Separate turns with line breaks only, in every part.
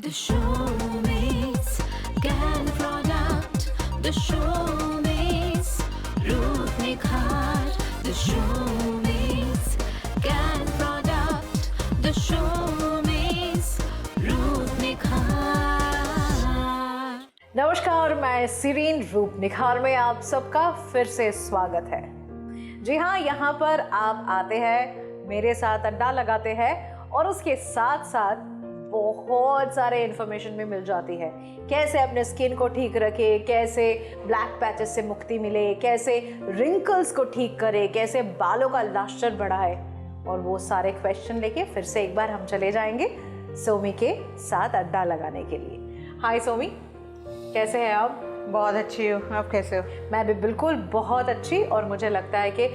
The showmates can product. The showmates रूप निखार. The showmates can product. The showmates रूप निखार.
नमस्कार, मैं सिरीन रूप निखार में आप सबका फिर से स्वागत है। जी हाँ, यहाँ पर आप आते हैं, मेरे साथ अड्डा लगाते हैं और उसके साथ साथ बहुत सारे इन्फॉर्मेशन भी मिल जाती है। कैसे अपने स्किन को ठीक रखे, कैसे ब्लैक पैचेस से मुक्ति मिले, कैसे रिंकल्स को ठीक करे, कैसे बालों का लश्कर बढ़ाए, और वो सारे क्वेश्चन लेके फिर से एक बार हम चले जाएंगे सोमी के साथ अड्डा लगाने के लिए। हाय सोमी, कैसे हैं आप?
बहुत अच्छी हो, आप कैसे हो?
मैं भी बिल्कुल बहुत अच्छी। और मुझे लगता है कि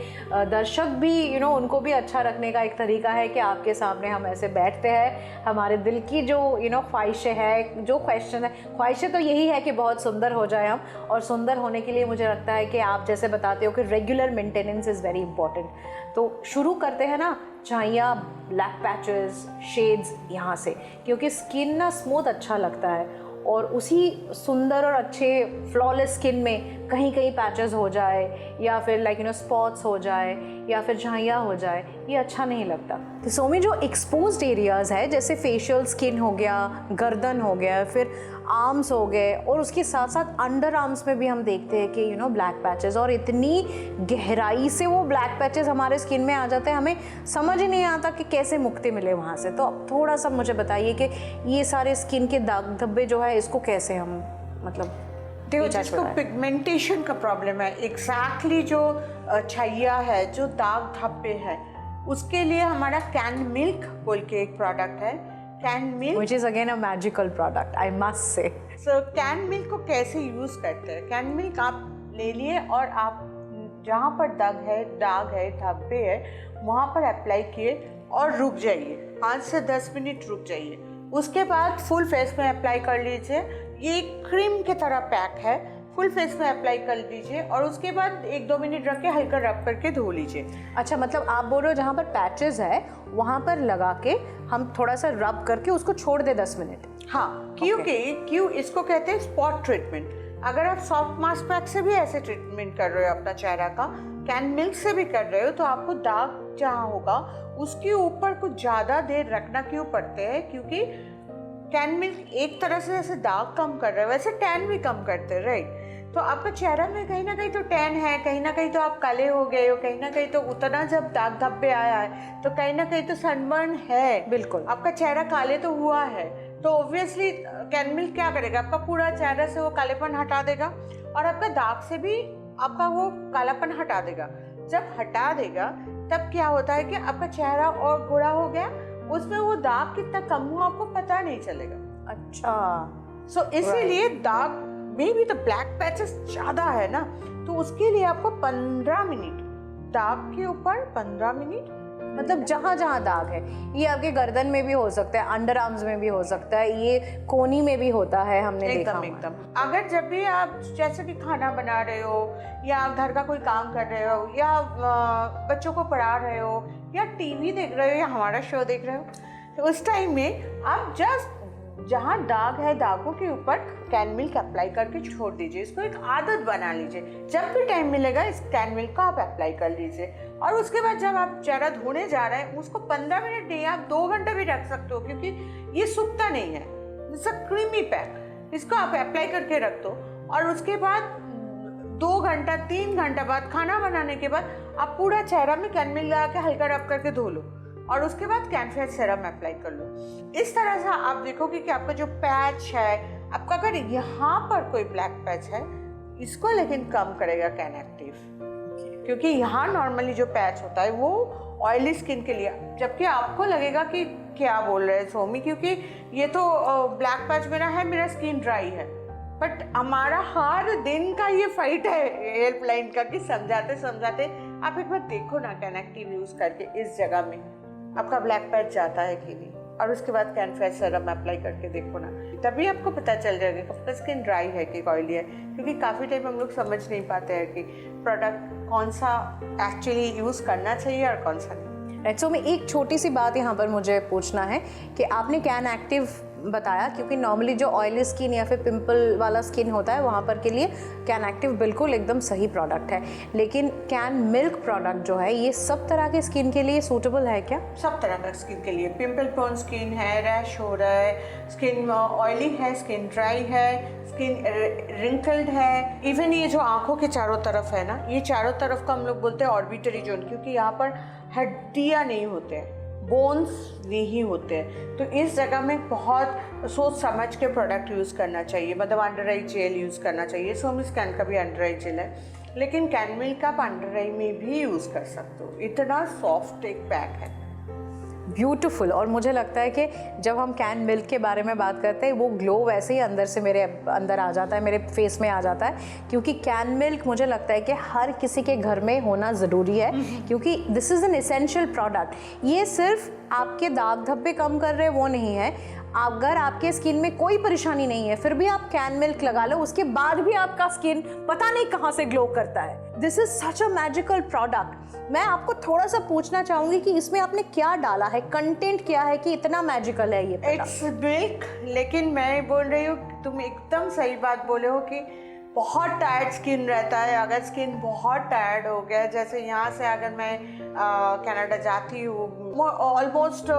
दर्शक भी उनको भी अच्छा रखने का एक तरीका है कि आपके सामने हम ऐसे बैठते हैं, हमारे दिल की जो ख्वाहिशें है, जो क्वेश्चन है, ख्वाहिशें तो यही है कि बहुत सुंदर हो जाए हम। और सुंदर होने के लिए मुझे लगता है कि आप जैसे बताते हो कि regular maintenance is very important. तो शुरू करते हैं ना, चाहिए ब्लैक पैचेस, शेड्स यहाँ से, क्योंकि स्किन ना स्मूथ अच्छा लगता है और उसी सुंदर और अच्छे फ्लॉलेस स्किन में कहीं कहीं पैचेस हो जाए या फिर स्पॉट्स हो जाए या फिर झाइयाँ हो जाए, ये अच्छा नहीं लगता। तो सोमी, जो एक्सपोज्ड एरियाज़ है जैसे फेशियल स्किन हो गया, गर्दन हो गया, फिर आर्म्स हो गए, और उसके साथ साथ अंडर आर्म्स में भी हम देखते हैं कि ब्लैक पैचेस, और इतनी गहराई से वो ब्लैक पैचेस हमारे स्किन में आ जाते हैं, हमें समझ ही नहीं आता कि कैसे मुक्ति मिले वहाँ से। तो थोड़ा सा मुझे बताइए कि ये सारे स्किन के दाग धब्बे जो है, इसको कैसे हम
देखो, जिसको पिगमेंटेशन का प्रॉब्लम है, एग्जैक्टली जो छाइया है, जो दाग धब्बे है, उसके लिए हमारा कैन मिल्क बोल के एक प्रोडक्ट है, can milk,
which is again a magical product, I must say.
So can milk को कैसे यूज़ करते हैं? कैन मिल्क आप ले लिए और आप जहाँ पर दाग है, धब्बे है, वहाँ पर अप्लाई किए और रुक जाइए, 5 से 10 मिनट रुक जाइए। उसके बाद फुल फेस में अप्लाई कर लीजिए। ये क्रीम की तरह पैक है, फुल फेस में अप्लाई कर लीजिए और उसके बाद 1-2 मिनट रख के हल्का रब करके धो लीजिए।
अच्छा, मतलब आप बोल रहे हो जहाँ पर पैचेस है वहाँ पर लगा के हम थोड़ा सा रब करके उसको छोड़ दे 10 मिनट?
हाँ, क्यों इसको कहते हैं स्पॉट ट्रीटमेंट। अगर आप सॉफ्ट मास्क पैक से भी ऐसे ट्रीटमेंट कर रहे हो अपना चेहरा का, कैन मिल्क से भी कर रहे हो, तो आपको दाग जहाँ होगा उसके ऊपर कुछ ज़्यादा देर रखना क्यों पड़ते हैं? क्योंकि कैन मिल्क एक तरह से जैसे दाग कम कर रहे हैं, वैसे टैन भी कम करते हैं, राइट? तो आपका चेहरा में कहीं ना कहीं तो टैन है, कहीं ना कहीं तो आप काले हो गए हो, कहीं ना कहीं तो उतना जब दाग धब्बे आया है तो कहीं ना कहीं तो सनबर्न है,
बिल्कुल
आपका चेहरा काले तो हुआ है। तो ऑब्वियसली कैन मिल्क क्या करेगा? आपका पूरा चेहरा से वो कालेपन हटा देगा और आपका दाग से भी आपका वो कालापन हटा देगा। जब हटा देगा तब क्या होता है कि आपका चेहरा और गोरा हो गया, उसमें वो दाग कितना कम हुआ आपको पता नहीं चलेगा।
अच्छा,
सो इसीलिए दाग में भी तो ब्लैक पैचेस ज़्यादा है ना, तो उसके लिए आपको 15 मिनट दाग के ऊपर 15 मिनट,
मतलब जहाँ जहाँ दाग है, ये आपके गर्दन में भी हो सकता है, अंडर आर्म्स में भी हो सकता है, ये कोनी में भी होता है, हमने देखा।
एकदम अगर जब भी आप जैसे कि खाना बना रहे हो या आप घर का कोई काम कर रहे हो या बच्चों को पढ़ा रहे हो या टीवी देख रहे हो या हमारा शो देख रहे हो, तो उस टाइम में आप जस्ट जहाँ दाग है, दागों के ऊपर कैन मिल्क अप्लाई करके छोड़ दीजिए। इसको एक आदत बना लीजिए, जब भी टाइम मिलेगा इस कैन मिल्क का आप अप्लाई कर लीजिए। और उसके बाद जब आप चेहरा धोने जा रहे हैं, उसको 15 मिनट नहीं, आप 2 घंटे भी रख सकते हो, क्योंकि ये सूखता नहीं है। इट्स अ क्रीमी पैक, इसको आप अप्लाई करके रख दो और उसके बाद 2 घंटा 3 घंटा बाद, खाना बनाने के बाद आप पूरा चेहरा में कैन मिल्क लगा के हल्का रब करके धो लो और उसके बाद कैन सीरम अप्लाई कर लो। इस तरह से आप देखोगे कि आपका जो पैच है, आपका अगर यहाँ पर कोई ब्लैक पैच है, इसको लेकिन कम करेगा कैन एक्टिव, क्योंकि यहाँ नॉर्मली जो पैच होता है वो ऑयली स्किन के लिए, जबकि आपको लगेगा कि क्या बोल रहे हैं सोमी, क्योंकि ये तो ब्लैक पैच मेरा है, मेरा स्किन ड्राई है, बट हमारा हर दिन का ये फाइट है हेल्पलाइन का कि समझाते समझाते आप एक बार देखो ना कैन एक्टिव यूज़ करके इस जगह में आपका ब्लैक पैच जाता है कि नहीं, और उसके बाद कैन फेस सीरम अप्लाई करके देखो ना, तभी आपको पता चल जाएगा कि आपका स्किन ड्राई है कि ऑयली है। क्योंकि काफ़ी टाइम हम लोग समझ नहीं पाते हैं कि प्रोडक्ट कौन सा एक्चुअली यूज़ करना चाहिए और कौन सा नहीं।
राइट, सो मैं एक छोटी सी बात यहाँ पर मुझे पूछना है कि आपने कैन एक्टिव बताया, क्योंकि नॉर्मली जो ऑयली स्किन या फिर पिंपल वाला स्किन होता है वहाँ पर के लिए कैन एक्टिव बिल्कुल एकदम सही प्रोडक्ट है, लेकिन कैन मिल्क प्रोडक्ट जो है ये सब तरह के स्किन के लिए सूटेबल है क्या?
सब तरह का स्किन के लिए, पिंपल प्रोन स्किन है, रैश हो रहा है, स्किन ऑयली है, स्किन ड्राई है, स्किन रिंकल्ड है, इवन ये जो आंखों के चारों तरफ है ना, ये चारों तरफ का हम लोग बोलते हैं ऑर्बिटरी जोन, क्योंकि यहाँ पर हड्डियाँ नहीं होते हैं, बोन्स नहीं होते हैं, तो इस जगह में बहुत सोच समझ के प्रोडक्ट यूज़ करना चाहिए, मतलब अंडर आई जेल यूज़ करना चाहिए। सोमिस कैन का भी अंडर आई जेल है, लेकिन कैन मिल्क का आप अंडर आई में भी यूज़ कर सकते हो, इतना सॉफ्ट एक पैक है,
ब्यूटीफुल। और मुझे लगता है कि जब हम कैन मिल्क के बारे में बात करते हैं वो ग्लो वैसे ही अंदर से मेरे अंदर आ जाता है, मेरे फेस में आ जाता है, क्योंकि कैन मिल्क मुझे लगता है कि हर किसी के घर में होना ज़रूरी है, क्योंकि this is an essential product. ये सिर्फ आपके दाग धब्बे कम कर रहे वो नहीं है, अगर आपके स्किन में कोई परेशानी नहीं है फिर भी आप कैन मिल्क लगा लो, उसके बाद भी आपका स्किन पता नहीं कहाँ से ग्लो करता है। This is such a magical product. मैं आपको थोड़ा सा पूछना चाहूंगी कि इसमें आपने क्या डाला है, कंटेंट क्या है कि इतना मैजिकल है ये प्रोडक्ट?
इट्स मिल्क, लेकिन मैं बोल रही हूँ, तुम एकदम सही बात बोले हो कि बहुत टायर्ड स्किन रहता है, अगर स्किन बहुत टायर्ड हो गया, जैसे यहाँ से अगर मैं कनाडा जाती हूँ, ऑलमोस्ट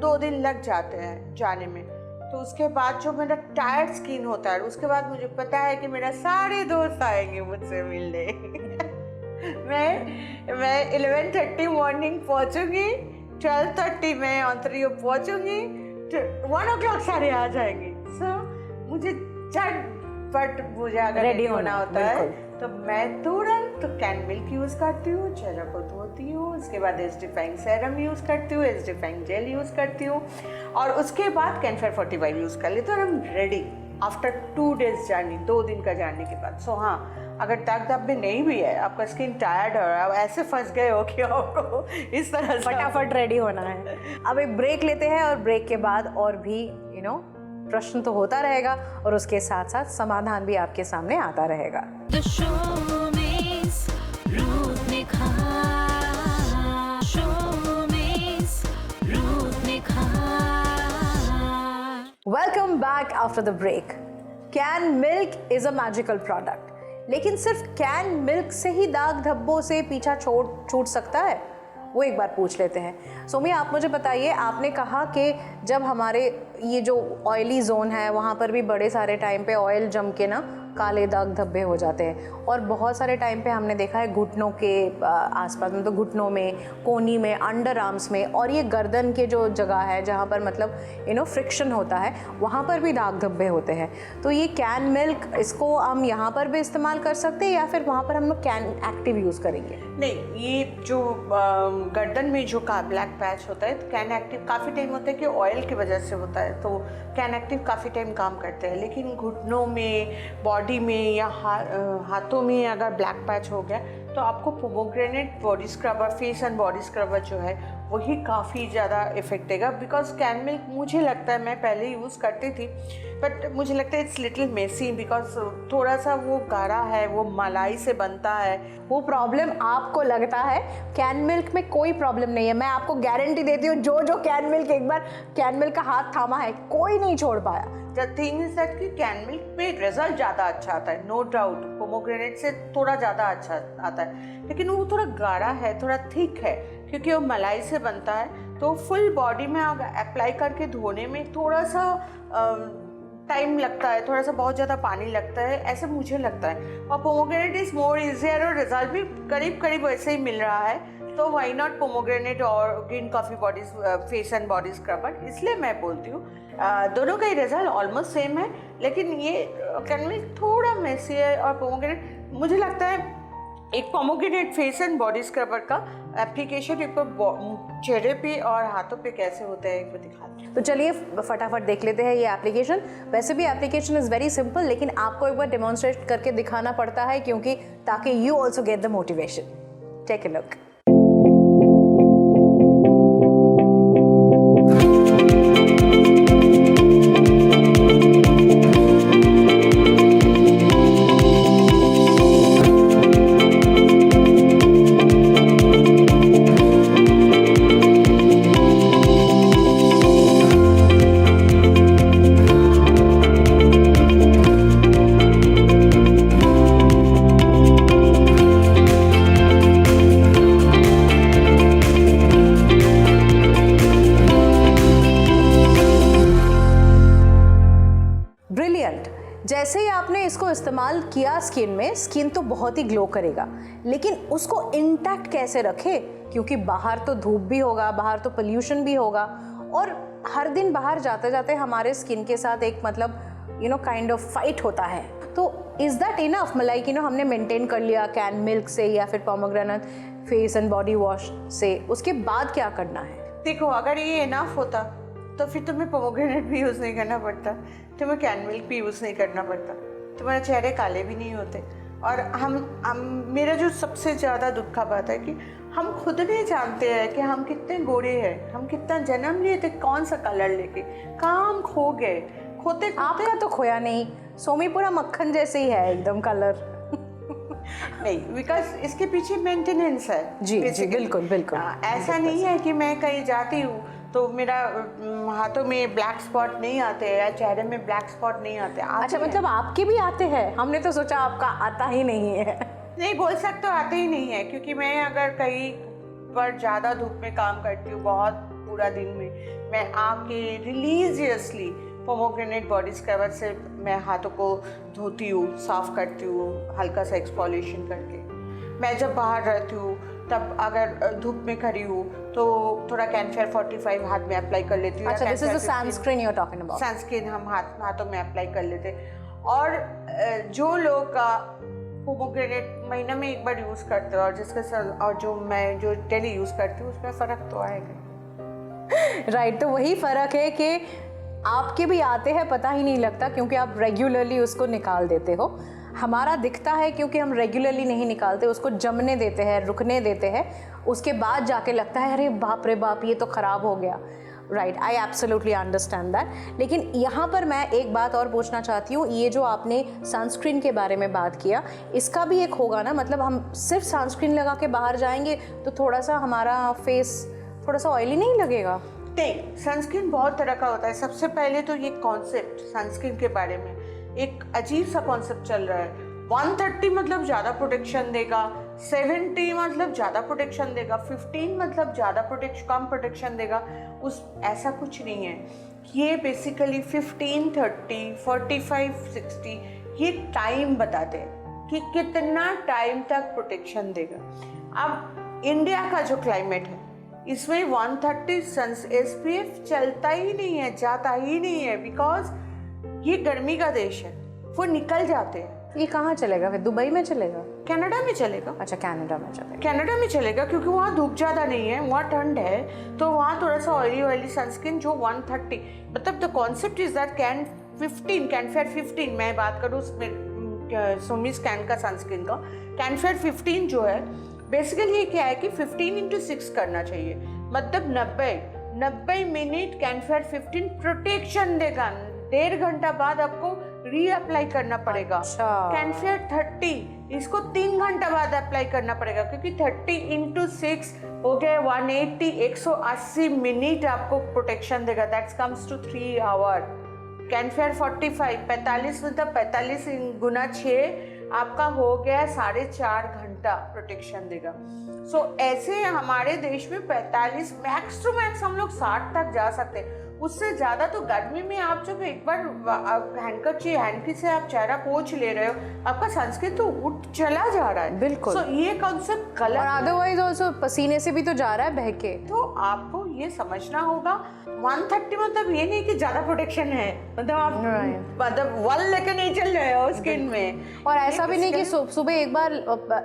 2 दिन लग जाते हैं जाने में, तो उसके बाद जो मेरा टायर्ड स्किन होता है, उसके बाद मुझे पता है कि मेरा सारे दोस्त आएंगे मुझसे मिलने मैं 11:30 मॉर्निंग पहुँचूँगी, 12:30 में ऑन्टारियो पहुँचूँगी, 1 o'clock सारे आ जाएंगे। सो मुझे बट मुझे अगर रेडी होना होता है तो मैं तुरंत कैन मिल्क यूज़ करती हूँ, चेहरा को धोती हूँ, उसके बाद एसडीफाइंग सेरम यूज़ करती हूँ, एसडीफाइंग जेल यूज़ करती हूँ, और उसके बाद कैनफेयर 45 यूज़ कर लेती हूँ, और I am ready after 2 days journey, 2 दिन का जर्नी के बाद। सो हाँ, अगर दाग धब्बे नहीं भी है, आपका स्किन टायर्ड है, आप ऐसे फंस गए हो कि आपको इस तरह से
फटाफट रेडी होना है। अब एक ब्रेक लेते हैं और ब्रेक के बाद और भी प्रश्न तो होता रहेगा और उसके साथ साथ समाधान भी आपके सामने आता रहेगा।
The showbiz, Ruth Nikhar. Showbiz, Ruth Nikhar.
Welcome back after the break. Can milk is a magical product, लेकिन सिर्फ कैन मिल्क से ही दाग धब्बों से पीछा छूट सकता है? वो एक बार पूछ लेते हैं। सोमी, आप मुझे बताइए, आपने कहा कि जब हमारे ये जो ऑयली जोन है वहाँ पर भी बड़े सारे टाइम पे ऑयल जम के ना काले दाग धब्बे हो जाते हैं, और बहुत सारे टाइम पे हमने देखा है घुटनों के आसपास में, तो घुटनों में, कोहनी में, अंडर आर्म्स में, और ये गर्दन के जो जगह है जहाँ पर मतलब फ्रिक्शन होता है वहाँ पर भी दाग धब्बे होते हैं। तो ये कैन मिल्क, इसको हम यहाँ पर भी इस्तेमाल कर सकते हैं या फिर वहाँ पर हम लोग कैन एक्टिव यूज़ करेंगे?
नहीं, ये जो गर्दन में जो का ब्लैक पैच होता है, तो कैन एक्टिव काफ़ी टाइम होता है कि ऑयल की वजह से होता है, तो कैन एक्टिव काफ़ी टाइम काम करते हैं, लेकिन घुटनों में, बॉडी में या हाथों में अगर ब्लैक पैच हो गया तो आपको pomegranate body scrubber, face and body scrubber जो है वही काफ़ी ज़्यादा इफेक्ट देगा। बिकॉज कैन मिल्क मुझे लगता है, मैं पहले यूज़ करती थी, बट मुझे लगता है इट्स लिटिल मेसी, बिकॉज थोड़ा सा वो गाढ़ा है, वो मलाई से बनता है।
वो प्रॉब्लम आपको लगता है, कैन मिल्क में कोई प्रॉब्लम नहीं है। मैं आपको गारंटी देती हूँ, जो कैन मिल्क एक बार कैन मिल्क का हाथ थामा है कोई नहीं छोड़ पाया।
द थिंग इज दैट कि कैन मिल्क में रिजल्ट ज़्यादा अच्छा आता है, नो डाउट, पोमोग्रेनेट से थोड़ा ज़्यादा अच्छा आता है, लेकिन वो थोड़ा गाढ़ा है, थोड़ा थिक है, क्योंकि वो मलाई से बनता है, तो फुल बॉडी में अप्लाई करके धोने में थोड़ा सा टाइम लगता है, थोड़ा सा बहुत ज़्यादा पानी लगता है, ऐसा मुझे लगता है। और पोमोग्रेनेट इज़ मोर ईजियर और रिजल्ट भी करीब करीब वैसे ही मिल रहा है, तो वाई नॉट पोमोग्रेनेट और green coffee body face and body scrubber. इसलिए मैं बोलती हूँ दोनों का ही रिजल्ट ऑलमोस्ट सेम है, लेकिन ये कैन मिल्क थोड़ा मेसी है, और पोमोग्रेनेट मुझे लगता है एक pomegranate face and body scrubber का एप्लीकेशन एक चेहरे पे और हाथों पे कैसे होता है एक दिखाते हैं।
तो चलिए फटाफट देख लेते हैं ये एप्लीकेशन। वैसे भी एप्लीकेशन इज़ वेरी सिंपल, लेकिन आपको एक बार डेमोन्स्ट्रेट करके दिखाना पड़ता है, क्योंकि ताकि you also get the motivation. Take a look. जैसे ही आपने इसको इस्तेमाल किया स्किन में, स्किन तो बहुत ही ग्लो करेगा, लेकिन उसको इंटैक्ट कैसे रखे, क्योंकि बाहर तो धूप भी होगा, बाहर तो पोल्यूशन भी होगा, और हर दिन बाहर जाते जाते हमारे स्किन के साथ एक मतलब काइंड ऑफ फाइट होता है। तो इज़ दैट इनफ, मतलब कि हमने मेंटेन कर लिया कैन मिल्क से या फिर pomegranate face and body wash से, उसके बाद क्या करना है?
देखो, अगर ये इनफ होता तो फिर तुम्हें पोमोग्रेनेट भी यूज़ नहीं करना पड़ता, तुम्हें कैन मिल्क भी यूज़ नहीं करना पड़ता, तुम्हारे चेहरे काले भी नहीं होते। और हम मेरा जो सबसे ज़्यादा दुख का बात है कि हम खुद नहीं जानते हैं कि हम कितने गोरे हैं, हम कितना जन्म लिए थे कौन सा कलर लेके, कहाँ हम खो गए। खोते
आपका तो खोया नहीं, सोमी पूरा मक्खन जैसे ही है एकदम कलर।
नहीं, बिकॉज इसके पीछे मेंटेनेंस है।
जी जी, बिल्कुल बिल्कुल।
ऐसा नहीं है कि मैं कहीं जाती हूँ तो मेरा हाथों में ब्लैक स्पॉट नहीं आते या चेहरे में ब्लैक स्पॉट नहीं आते।
अच्छा, मतलब आपके भी आते हैं? हमने तो सोचा आपका आता ही नहीं है।
नहीं, बोल सकते हो आते ही नहीं है, क्योंकि मैं अगर कहीं पर ज़्यादा धूप में काम करती हूँ बहुत पूरा दिन में, मैं आके रिलीजियसली पोमोग्रेनेट बॉडी स्क्रबर से मैं हाथों को धोती हूँ, साफ़ करती हूँ हल्का सा एक्सफोलिएशन करके। मैं जब बाहर रहती हूँ तब अगर धूप में खड़ी हूँ तो थोड़ा कैनफेयर 45 हाथ में अप्लाई कर लेती हूँ।
अच्छा, this is the sunscreen you are talking about.
Sunscreen हम हाथों में अप्लाई कर लेते। और जो लोग पोमोग्रेनेट महीने में एक बार यूज़ करते हो और जिसके साथ और जो डेली यूज़ करती हूँ उसमें फ़र्क तो आएगा।
राइट, तो वही फ़र्क है कि आपके भी आते हैं, पता ही नहीं लगता क्योंकि आप रेगुलरली उसको निकाल देते हो। हमारा दिखता है क्योंकि हम रेगुलरली नहीं निकालते, उसको जमने देते हैं, रुकने देते हैं, उसके बाद जाके लगता है अरे बाप रे बाप ये तो ख़राब हो गया। Right, I absolutely understand that. लेकिन यहाँ पर मैं एक बात और पूछना चाहती हूँ, ये जो आपने सनस्क्रीन के बारे में बात किया, इसका भी एक होगा ना, मतलब हम सिर्फ सनस्क्रीन लगा के बाहर जाएंगे तो थोड़ा सा हमारा फेस थोड़ा सा ऑयली नहीं लगेगा?
नहीं, सनस्क्रीन बहुत तरह का होता है। सबसे पहले तो ये कॉन्सेप्ट सनस्क्रीन के बारे में एक अजीब सा कॉन्सेप्ट चल रहा है। 130 मतलब ज़्यादा प्रोटेक्शन देगा, 70 मतलब ज़्यादा प्रोटेक्शन देगा, 15 मतलब ज़्यादा कम प्रोटेक्शन देगा। ऐसा कुछ नहीं है। ये बेसिकली 15, 30, 45, 60 ये टाइम बताते हैं कि कितना टाइम तक प्रोटेक्शन देगा। अब इंडिया का जो क्लाइमेट है इसमें 130 SPF चलता ही नहीं है, जाता ही नहीं है, बिकॉज ये गर्मी का देश है, वो निकल जाते हैं।
ये कहाँ चलेगा फिर? दुबई में चलेगा?
कनाडा में चलेगा।
अच्छा, कनाडा में चलेगा।
कनाडा में चलेगा क्योंकि वहाँ धूप ज़्यादा नहीं है, वहाँ ठंड है, तो वहाँ थोड़ा सा ऑयली सनस्क्रीन जो 130, मतलब द कॉन्सेप्ट इज दैट कैनफेयर 15 मैं बात करूँ सोमी स्कैन का सनस्क्रीन का, कैनफेयर 15 जो है बेसिकली ये क्या है कि 15x6 करना चाहिए, मतलब 90 मिनट कैनफेयर 15 प्रोटेक्शन देगा। 1.5 घंटा बाद आपको रीअप्लाई करना पड़ेगा।
अच्छा।
कैनफेयर 30 इसको 3 घंटा बाद अप्लाई करना पड़ेगा, क्योंकि 30x6 हो गया 180, 180 मिनट आपको प्रोटेक्शन देगा। That's comes to 3 hour. कैनफेयर 45 मतलब 45 गुना 6 आपका हो गया 4.5 घंटा प्रोटेक्शन देगा। सो ऐसे हमारे देश में 45 मैक्स टू मैक्स हम लोग 60 तक जा सकते हैं। उससे ज़्यादा तो गर्मी में आप जब एक बार हैंकी से आप चेहरा पोंछ ले रहे हो, आपका सनस्क्रीन तो उठ चला जा रहा है।
बिल्कुल।
सो ये कॉन्सेप्ट गलत
और अदरवाइज ऑल्सो पसीने से भी तो जा रहा है बह के।
तो आपको ये समझना होगा 130 मतलब ये नहीं कि ज़्यादा प्रोटेक्शन है, मतलब आप मतलब वल लेके नहीं चल रहे हो स्किन में।
और ऐसा भी नहीं कि सुबह एक बार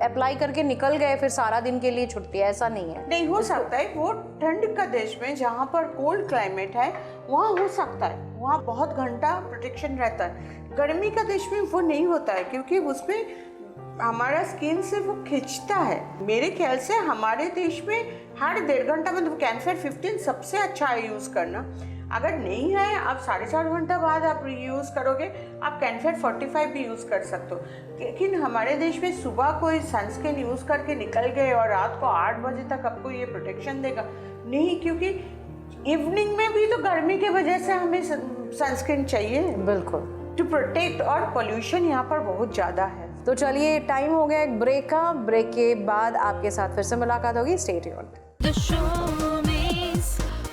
अप्लाई करके निकल गए फिर सारा दिन के लिए छुट्टी, ऐसा नहीं है।
नहीं हो सकता है, वो ठंड का देश में जहाँ पर कोल्ड क्लाइमेट है वहाँ हो सकता है, वहाँ बहुत घंटा प्रोटेक्शन रहता है। गर्मी का देश में वो नहीं होता है, क्योंकि उसमें हमारा स्किन से वो खिंचता है। मेरे ख्याल से हमारे देश में हर 1.5 घंटा मतलब कैनफेयर 15 सबसे अच्छा है यूज़ करना। अगर नहीं है, आप 4.5 घंटा बाद आप यूज़ करोगे, आप कैनफेयर 45 भी यूज़ कर सकते हो। लेकिन हमारे देश में सुबह कोई सनस्क्रीन यूज़ करके निकल गए और रात को 8 बजे तक आपको ये प्रोटेक्शन देगा नहीं, क्योंकि इवनिंग में भी तो गर्मी की वजह से हमें सनस्क्रीन चाहिए।
बिल्कुल,
टू प्रोटेक्ट, और पोल्यूशन यहाँ पर बहुत ज़्यादा है।
तो चलिए टाइम हो गया एक ब्रेक का। ब्रेक के बाद आपके साथ फिर से मुलाकात होगी। Stay tuned.
The showbiz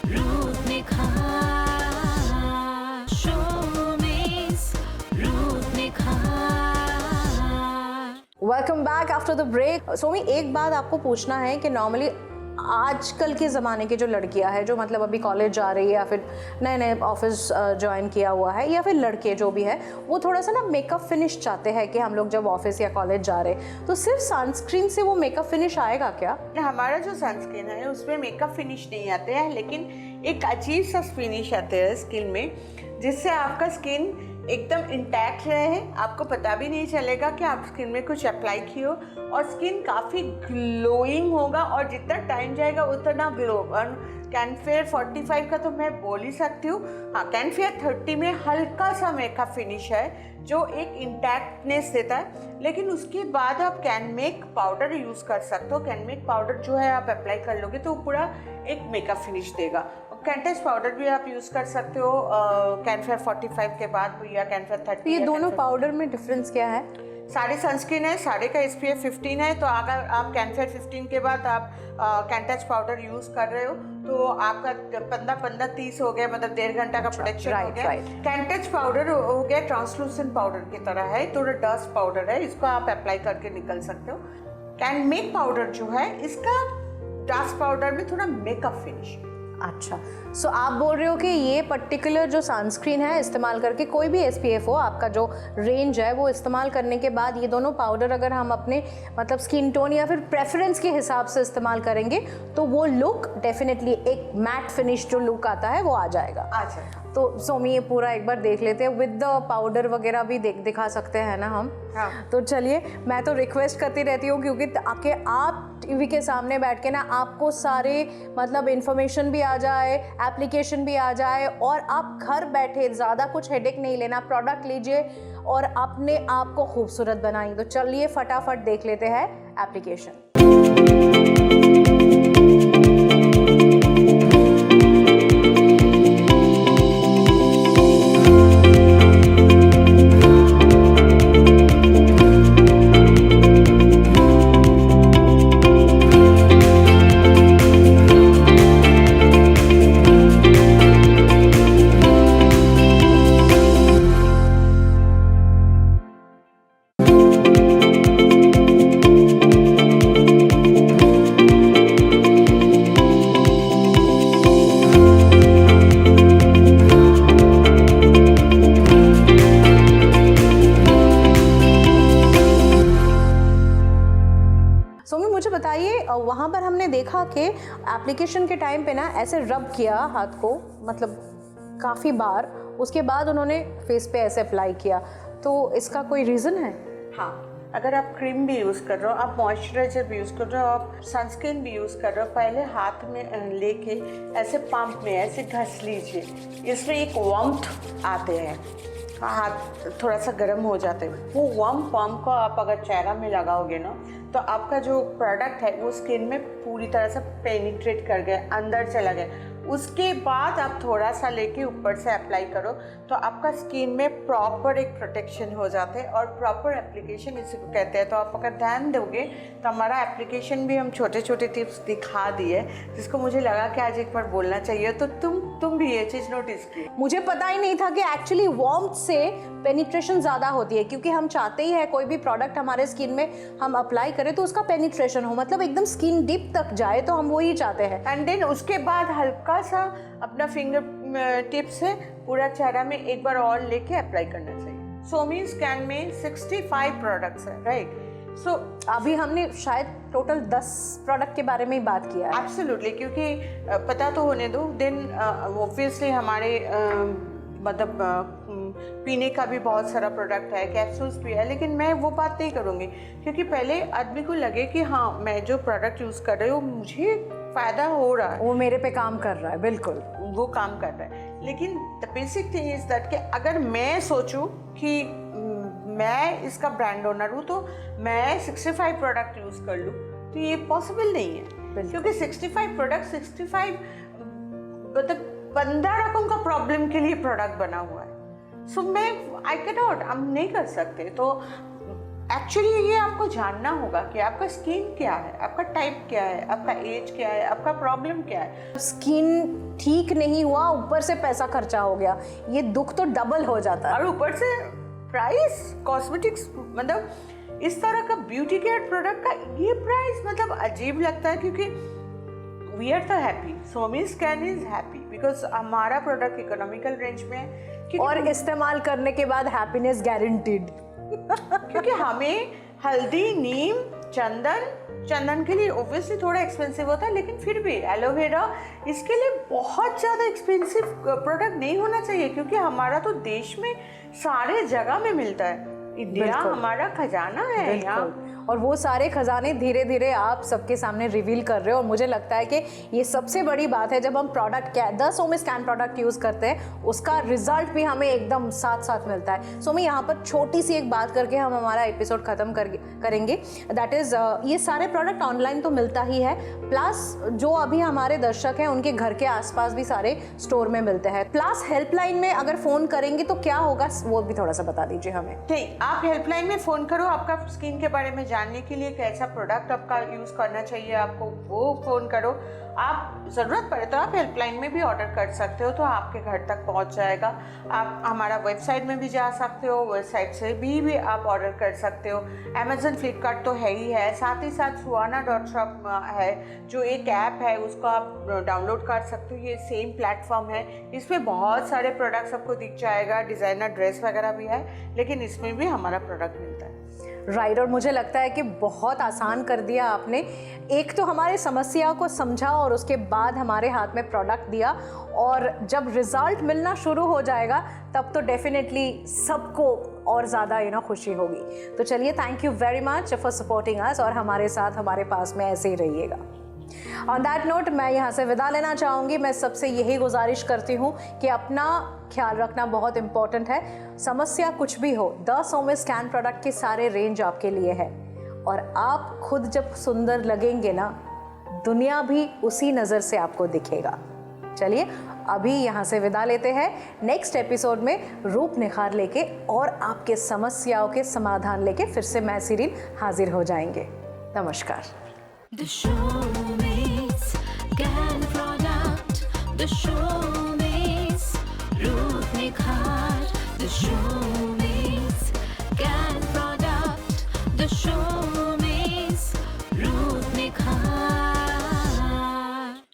Roop निखार, showbiz Roop Nikhar.
Welcome back after the break. सोमी, एक बात आपको पूछना है कि नॉर्मली आजकल के ज़माने की जो लड़कियां हैं, जो मतलब अभी कॉलेज जा रही है या फिर नए नए ऑफिस ज्वाइन किया हुआ है, या फिर लड़के जो भी है, वो थोड़ा सा ना मेकअप फिनिश चाहते हैं कि हम लोग जब ऑफिस या कॉलेज जा रहे हैं तो सिर्फ सनस्क्रीन से वो मेकअप फिनिश आएगा क्या?
हमारा जो सनस्क्रीन है उसमें मेकअप फिनिश नहीं आते हैं, लेकिन एक अजीब सा फिनिश आते हैं स्किन में, जिससे आपका स्किन एकदम इंटैक्ट रहे। आपको पता भी नहीं चलेगा कि आप स्किन में कुछ अप्लाई किए हो, और स्किन काफ़ी ग्लोइंग होगा, और जितना टाइम जाएगा उतना ग्लो। और कैनफेयर 45 का तो मैं बोल ही सकती हूँ। हाँ, कैनफेयर 30 में हल्का सा मेकअप फिनिश है जो एक इंटैक्टनेस देता है, लेकिन उसके बाद आप कैनमेक पाउडर यूज़ कर सकते हो। कैनमेक पाउडर जो है आप अप्लाई कर लोगे तो पूरा एक मेकअप फिनिश देगा। कैंटेस पाउडर भी आप यूज़ कर सकते हो कैनफेयर 45 के बाद या कैनफेयर 30।
ये दोनों पाउडर में डिफरेंस क्या है?
सारे सनस्क्रीन है, सारे का SPF 15 है, तो अगर आप कैनफेयर 15 के बाद आप कैंटेस पाउडर यूज़ कर रहे हो तो आपका 15-30 हो गया, मतलब 1.5 घंटा का प्रोटेक्शन हो गया। कैंटेस पाउडर हो गया ट्रांसलूसेंट पाउडर की तरह है, थोड़ा डस्ट पाउडर है, इसको आप अप्लाई करके निकल सकते हो। कैनमेक पाउडर जो है इसका डस्ट पाउडर में थोड़ा मेकअप फिनिश।
अच्छा, सो आप बोल रहे हो कि ये पर्टिकुलर जो सनस्क्रीन है इस्तेमाल करके, कोई भी SPF हो, आपका जो रेंज है वो इस्तेमाल करने के बाद ये दोनों पाउडर अगर हम अपने मतलब स्किन टोन या फिर प्रेफरेंस के हिसाब से इस्तेमाल करेंगे तो वो लुक डेफिनेटली एक मैट फिनिश जो लुक आता है वो आ जाएगा।
अच्छा,
तो सोमी ये पूरा एक बार देख लेते हैं, विद द पाउडर वगैरह भी दिखा सकते हैं ना हम?
हाँ।
तो चलिए, मैं तो रिक्वेस्ट करती रहती हूँ क्योंकि आप टीवी के सामने बैठ के ना आपको सारे मतलब इन्फॉर्मेशन भी आ जाए, एप्लीकेशन भी आ जाए, और आप घर बैठे ज़्यादा कुछ हेडेक नहीं लेना, प्रोडक्ट लीजिए और अपने आप को खूबसूरत बनाइए। तो चलिए फटाफट देख लेते हैं एप्लीकेशन। वहाँ पर हमने देखा कि एप्लीकेशन के टाइम पे ना ऐसे रब किया हाथ को, मतलब काफ़ी बार, उसके बाद उन्होंने फेस पे ऐसे अप्लाई किया, तो इसका कोई रीज़न है?
हाँ, अगर आप क्रीम भी यूज़ कर रहे हो, आप मॉइस्चराइजर भी यूज़ कर रहे हो, आप सनस्क्रीन भी यूज़ कर रहे हो, पहले हाथ में लेके ऐसे पंप में ऐसे घस लीजिए, इसमें एक वार्मथ आते हैं, हाथ थोड़ा सा गर्म हो जाते हैं। वो वार्म पंप को आप अगर चेहरा में लगाओगे ना तो आपका जो प्रोडक्ट है वो स्किन में पूरी तरह से पेनिट्रेट कर गया, अंदर चला गया। उसके बाद आप थोड़ा सा लेके ऊपर से अप्लाई करो तो आपका स्किन में प्रॉपर एक प्रोटेक्शन हो जाते हैं, और प्रॉपर एप्लीकेशन इसी को कहते हैं। तो आप अगर ध्यान दोगे तो हमारा एप्लीकेशन भी हम छोटे छोटे टिप्स दिखा दिए, जिसको मुझे लगा कि आज एक बार बोलना चाहिए। तो तुम भी ये चीज़ नोटिस की?
मुझे पता ही नहीं था कि एक्चुअली वार्मथ से पेनिट्रेशन ज़्यादा होती है, क्योंकि हम चाहते ही है कोई भी प्रोडक्ट हमारे स्किन में हम अप्लाई करें तो उसका पेनिट्रेशन हो, मतलब एकदम स्किन डीप तक जाए, तो हम वही चाहते हैं।
एंड देन उसके बाद हल्का सा अपना फिंगर टिप से पूरा चेहरा में एक बार और लेके अप्लाई करना चाहिए। सोमी स्कैन में 65 प्रोडक्ट्स है, राइट? सो
अभी हमने शायद टोटल 10 प्रोडक्ट के बारे में ही बात किया है।
एब्सोल्युटली, क्योंकि पता तो होने दो, देन ऑब्वियसली हमारे मतलब पीने का भी बहुत सारा प्रोडक्ट है, कैप्सूल्स भी है, लेकिन मैं वो बात नहीं करूँगी, क्योंकि पहले आदमी को लगे कि हाँ मैं जो प्रोडक्ट यूज़ कर रही हूँ मुझे फ़ायदा हो रहा है,
वो मेरे पे काम कर रहा है, बिल्कुल
वो काम कर रहा है। लेकिन the basic thing is that कि अगर मैं सोचूं कि मैं इसका ब्रांड ओनर हूँ तो मैं 65 प्रोडक्ट यूज़ कर लूँ, तो ये पॉसिबल नहीं है, क्योंकि 65 प्रोडक्ट 65 मतलब 15 रकम का प्रॉब्लम के लिए प्रोडक्ट बना हुआ है। सो मैं आई कैन नॉट, हम नहीं कर सकते। तो एक्चुअली ये आपको जानना होगा कि आपका स्किन क्या है, आपका टाइप क्या है, आपका एज क्या है, आपका प्रॉब्लम क्या है।
स्किन ठीक नहीं हुआ, ऊपर से पैसा खर्चा हो गया, ये दुख तो डबल हो जाता है।
और ऊपर से प्राइस, कॉस्मेटिक्स, मतलब इस तरह का ब्यूटी केयर प्रोडक्ट का ये प्राइस मतलब अजीब लगता है, क्योंकि वी आर तो हैप्पी, सोमी स्कैन इज हैप्पी बिकॉज हमारा प्रोडक्ट इकोनॉमिकल रेंज में है
और इस्तेमाल करने के बाद हैप्पीनेस गारंटीड।
क्योंकि हमें हल्दी, नीम, चंदन के लिए ऑब्वियसली थोड़ा एक्सपेंसिव होता है, लेकिन फिर भी एलोवेरा इसके लिए बहुत ज़्यादा एक्सपेंसिव प्रोडक्ट नहीं होना चाहिए, क्योंकि हमारा तो देश में सारे जगह में मिलता है। इंडिया हमारा खजाना है यहाँ,
और वो सारे खजाने धीरे धीरे आप सबके सामने रिवील कर रहे हो। और मुझे लगता है कि ये सबसे बड़ी बात है, जब हम प्रोडक्ट 10 सोमी स्कैन प्रोडक्ट यूज़ करते हैं उसका रिजल्ट भी हमें एकदम साथ साथ मिलता है। सो मैं यहाँ पर छोटी सी एक बात करके हम हमारा एपिसोड ख़त्म करेंगे। दैट इज़ ये सारे प्रोडक्ट ऑनलाइन तो मिलता ही है, प्लस जो अभी हमारे दर्शक हैं उनके घर के आसपास भी सारे स्टोर में मिलते हैं। प्लस हेल्पलाइन में अगर फ़ोन करेंगे तो क्या होगा वो भी थोड़ा सा बता दीजिए हमें।
ठीक, आप हेल्पलाइन में फ़ोन करो, आपका स्किन के बारे में जानने के लिए कैसा प्रोडक्ट आपका यूज़ करना चाहिए आपको, वो फ़ोन करो। आप ज़रूरत पड़े तो आप हेल्पलाइन में भी ऑर्डर कर सकते हो, तो आपके घर तक पहुंच जाएगा। आप हमारा वेबसाइट में भी जा सकते हो, वेबसाइट से भी आप ऑर्डर कर सकते हो। अमेजन, फ्लिपकार्ट तो है ही है, साथ ही साथ suhana.shop है जो एक ऐप है, उसको आप डाउनलोड कर सकते हो। ये सेम प्लेटफॉर्म है, इसमें बहुत सारे प्रोडक्ट्स आपको दिख जाएगा, डिज़ाइनर ड्रेस वगैरह भी है, लेकिन इसमें भी हमारा प्रोडक्ट मिलता है।
राइट, और मुझे लगता है कि बहुत आसान कर दिया आपने। एक तो हमारे समस्या को समझा और उसके बाद हमारे हाथ में प्रोडक्ट दिया, और जब रिजल्ट मिलना शुरू हो जाएगा तब तो डेफिनेटली सबको और ज़्यादा खुशी होगी। तो चलिए, thank you very much for supporting us, और हमारे साथ हमारे पास में ऐसे ही रहिएगा। ऑन दैट नोट मैं यहाँ से विदा लेना चाहूँगी। मैं सबसे यही गुजारिश करती हूँ कि अपना ख्याल रखना बहुत इम्पॉर्टेंट है। समस्या कुछ भी हो, 10 सोमी स्कैन प्रोडक्ट के सारे रेंज आपके लिए है, और आप खुद जब सुंदर लगेंगे ना, दुनिया भी उसी नज़र से आपको दिखेगा। चलिए, अभी यहाँ से विदा लेते हैं। नेक्स्ट एपिसोड में रूप निखार लेके और आपके समस्याओं के समाधान लेके फिर से मैं सिरीन हाजिर हो जाएंगे। नमस्कार।
The Showmaze Scan Product, The Showmaze रूप निखार, The Showmaze Scan Product, The Showmaze रूप निखार।